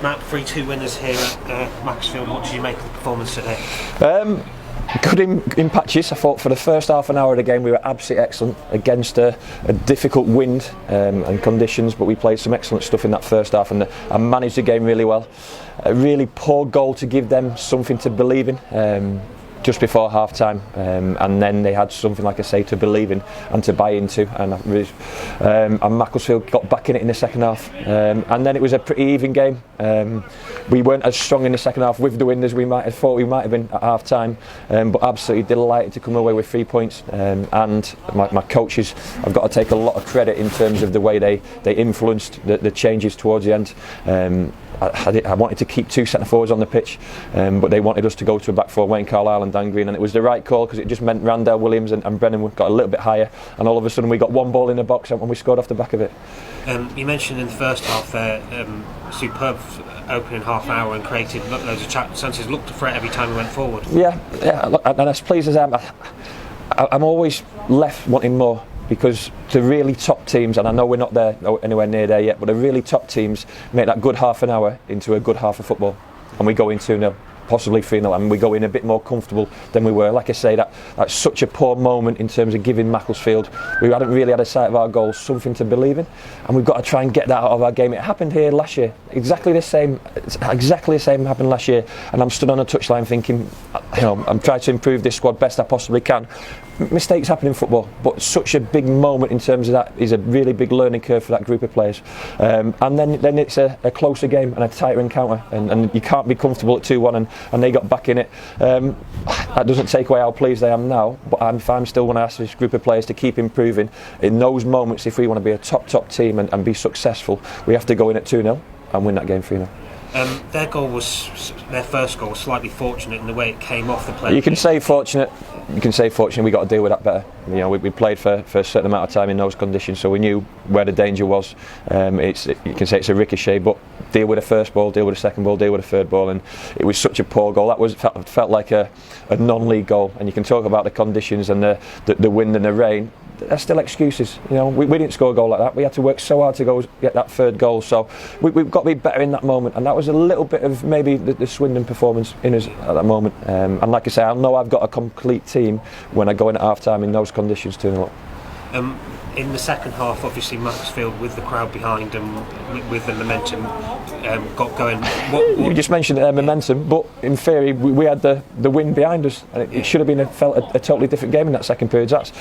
Matt, 3-2 winners here at Macclesfield. What did you make of the performance today? Good in patches. I thought for the first half an hour of the game we were absolutely excellent against a difficult wind and conditions, but we played some excellent stuff in that first half and managed the game really well. A really poor goal to give them something to believe in. Just before half time, and then they had something, like I say, to believe in and to buy into, and Macclesfield got back in it in the second half, and then it was a pretty even game. We weren't as strong in the second half with the wind as we might have thought we might have been at half time, but absolutely delighted to come away with 3 points, and my coaches, I've got to take a lot of credit in terms of the way they influenced the changes towards the end. I wanted to keep 2 centre forwards on the pitch, but they wanted us to go to a back four, Wayne Carlisle and Dan Green, and it was the right call because it just meant Randell Williams and Brennan got a little bit higher, and all of a sudden we got one ball in the box and we scored off the back of it. You mentioned in the first half there, superb opening half hour and created loads of chances, looked a threat every time we went forward. Yeah, and as pleased as I'm always left wanting more. Because the really top teams, and I know we're not there anywhere near there yet, but the really top teams make that good half an hour into a good half of football, and we go in 2-0, possibly 3-0, and we go in a bit more comfortable than we were. Like I say, that's such a poor moment in terms of giving Macclesfield, we hadn't really had a sight of our goals, something to believe in, and we've got to try and get that out of our game. It happened here last year, exactly the same happened last year, and I'm stood on a touchline thinking, I'm trying to improve this squad best I possibly can. Mistakes happen in football, but such a big moment in terms of that is a really big learning curve for that group of players, and then it's a closer game and a tighter encounter, and you can't be comfortable at 2-1, and they got back in it. That doesn't take away how pleased I am now, but I'm still want to ask this group of players to keep improving in those moments. If we want to be a top team and be successful, we have to go in at 2-0 and win that game 3-0. Their first goal was slightly fortunate in the way it came off the play. You can say fortunate. We got to deal with that better. We played for a certain amount of time in those conditions, so we knew where the danger was. You can say it's a ricochet, but deal with the first ball, deal with the second ball, deal with the third ball, and it was such a poor goal. That felt like a non-league goal. And you can talk about the conditions and the wind and the rain. They're still excuses. We didn't score a goal like that. We had to work so hard to go get that third goal. So we've got to be better in that moment, and that was a little bit of maybe the Swindon performance in us at that moment. And like I say, I know I've got a complete team when I go in at half time in those conditions 2-0. In the second half, obviously Macclesfield with the crowd behind them, with the momentum, got going. You just mentioned momentum, but in theory we had the wind behind us, and it should have been felt a totally different game in that second period. That's,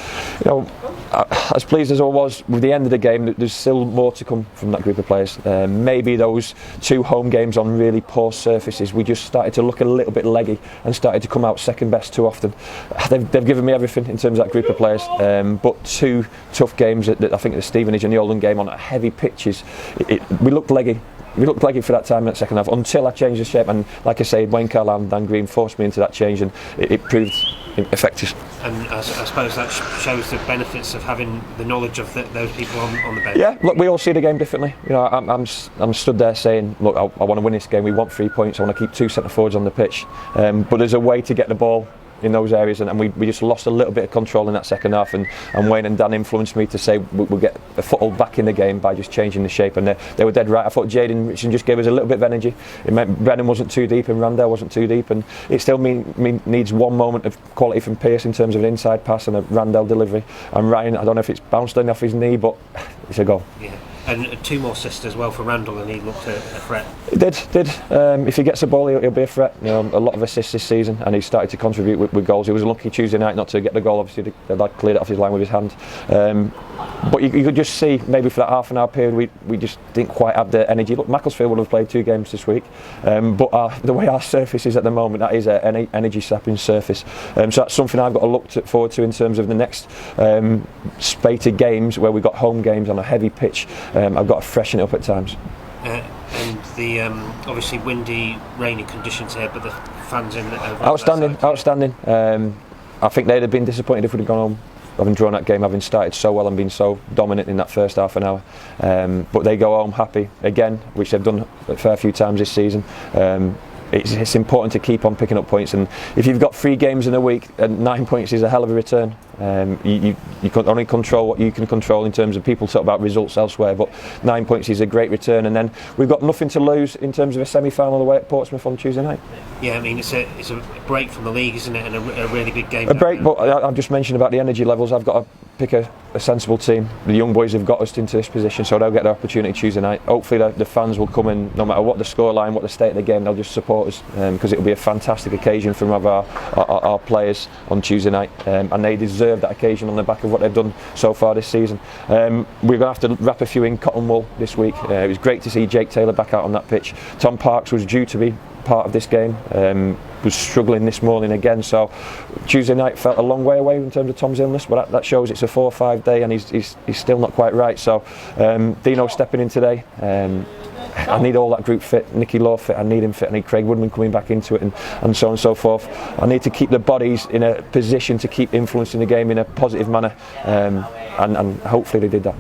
as pleased as I was with the end of the game, there's still more to come from that group of players. Maybe those 2 home games on really poor surfaces, we just started to look a little bit leggy and started to come out second best too often. They've given me everything in terms of that group of players, but 2 tough games. I think the Stevenage and the Oldham game on heavy pitches, we looked leggy. We looked leggy for that time in that second half until I changed the shape, and like I say, Wayne Carlisle and Dan Green forced me into that change, and it proved effective. And I suppose that shows the benefits of having the knowledge of those people on the bench. Yeah, look, we all see the game differently. I'm stood there saying, look, I want to win this game. We want 3 points. I want to keep 2 centre forwards on the pitch, but there's a way to get the ball in those areas, and we just lost a little bit of control in that second half, and Wayne and Dan influenced me to say we'll get a foothold back in the game by just changing the shape, and they were dead right. I thought Jaden Richardson just gave us a little bit of energy. It meant Brennan wasn't too deep and Randell wasn't too deep, and it still needs one moment of quality from Pearce in terms of an inside pass and a Randell delivery, and Ryan, I don't know if it's bounced off his knee, but it's a goal. Yeah. And 2 more assists as well for Randall, and he looked a threat. He did. If he gets the ball, he'll be a threat. A lot of assists this season, and he started to contribute with goals. He was lucky Tuesday night not to get the goal. Obviously, they cleared it off his line with his hand. But you could just see maybe for that half an hour period we just didn't quite have the energy. Look, Macclesfield would have played 2 games this week, but the way our surface is at the moment, that is an energy sapping surface. So that's something I've got to look forward to in terms of the next spate of games where we've got home games on a heavy pitch. I've got to freshen it up at times. And the obviously windy, rainy conditions here, but the fans in outstanding. I think they'd have been disappointed if we'd have gone home having drawn that game, having started so well and been so dominant in that first half an hour. But they go home happy again, which they've done a fair few times this season. it's important to keep on picking up points, and if you've got 3 games in a week, and 9 points is a hell of a return. You can only control what you can control in terms of people talk about results elsewhere, but 9 points is a great return, and then we've got nothing to lose in terms of a semi-final away at Portsmouth on Tuesday night. Yeah, I mean it's a break from the league, isn't it, and a really big game. A break, but I've just mentioned about the energy levels. I've got to pick a sensible team. The young boys have got us into this position, so they'll get their opportunity Tuesday night. Hopefully the fans will come in, no matter what the scoreline, what the state of the game, they'll just support us, because it'll be a fantastic occasion for our players on Tuesday night, and they deserve that occasion on the back of what they've done so far this season. We're going to have to wrap a few in cotton wool this week. It was great to see Jake Taylor back out on that pitch. Tom Parks was due to be part of this game, was struggling this morning again, so Tuesday night felt a long way away in terms of Tom's illness, but that shows it's a 4 or 5 day and he's still not quite right. So Dino stepping in today. I need all that group fit, Nicky Law fit, I need him fit, I need Craig Woodman coming back into it, and so on and so forth. I need to keep the bodies in a position to keep influencing the game in a positive manner, and hopefully they did that.